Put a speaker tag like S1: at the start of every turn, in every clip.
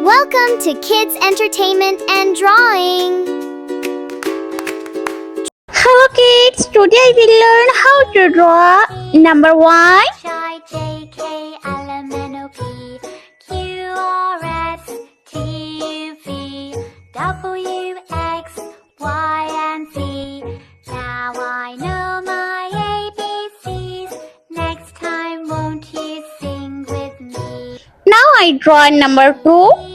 S1: Welcome to Kids Entertainment and Drawing.
S2: Hello kids, today we learn how to draw. Number 1.
S1: H-I-J-K-L-M-N-O-P-Q-R-S-T-U-V-W-X-Y-and-Z. Now I know my ABCs. Next time won't you sing with me?
S2: Now I draw number 2.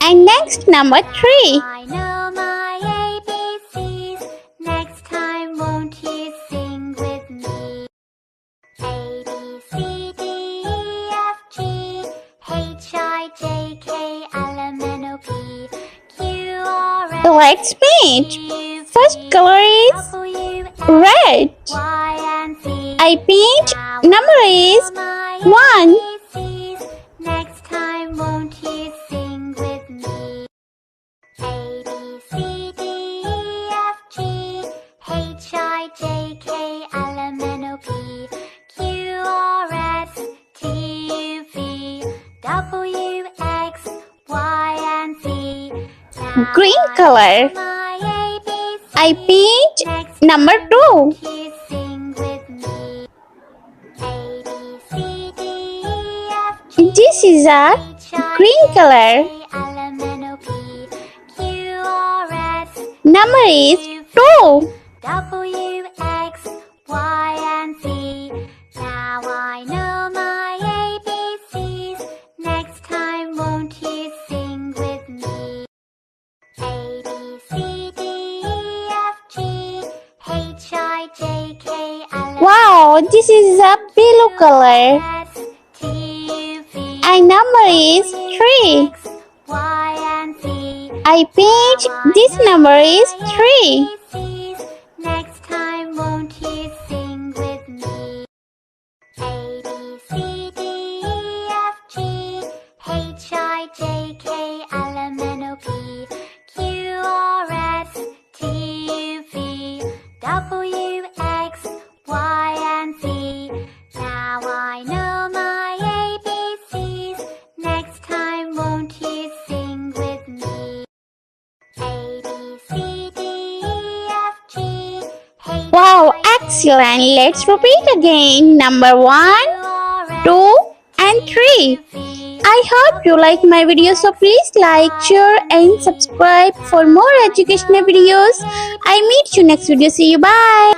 S2: And next number 3.
S1: I know my ABCs. Next time won't you sing with me? A, B, C, D, E, F, G, H, I, J, K, L, M, N, O, P, Q, R, S,
S2: Let's paint.
S1: T, U, V,
S2: First color is
S1: W, X,
S2: red.
S1: Y, and Z.
S2: I paint. Number is 1.
S1: ABCs. Next time won't you sing with me? A, B, C, D, E, F, G, H, I, J, K, L, M, N, O, P, Q, R, S, T, U, V, W, X, Y, and Z. Now
S2: Green color.
S1: my ABCs.
S2: I paint.
S1: Next
S2: Number 2.
S1: won't you sing with me? A, B, C, D, E, F, G,
S2: This is a green color. Number is 2.
S1: W, X, Y, and Z. Now I know my ABCs. Next time won't you sing with me? A, B, C, D, E, F, G, H, I, J, K, L, M,
S2: Wow, this is a blue color.
S1: S, T, U, V,
S2: And number is 3.
S1: X, Y, and Z.
S2: I paint. This number is 3.
S1: ABCs. Next time won't you sing with me? A, B, C, D, E, F, G, H, I, J, K, L, M, N, O, P, Q, R, S, T, U, V, W, X, Y, and Z. Now I know my ABCs. Next time won't you sing with me? A, B, C, D, E, F, G, H,
S2: Wow, excellent. Let's repeat again. Number 1, 2, and 3. I hope you like my video, so please like, share, and subscribe for more educational videos. I meet you next video. See you. Bye.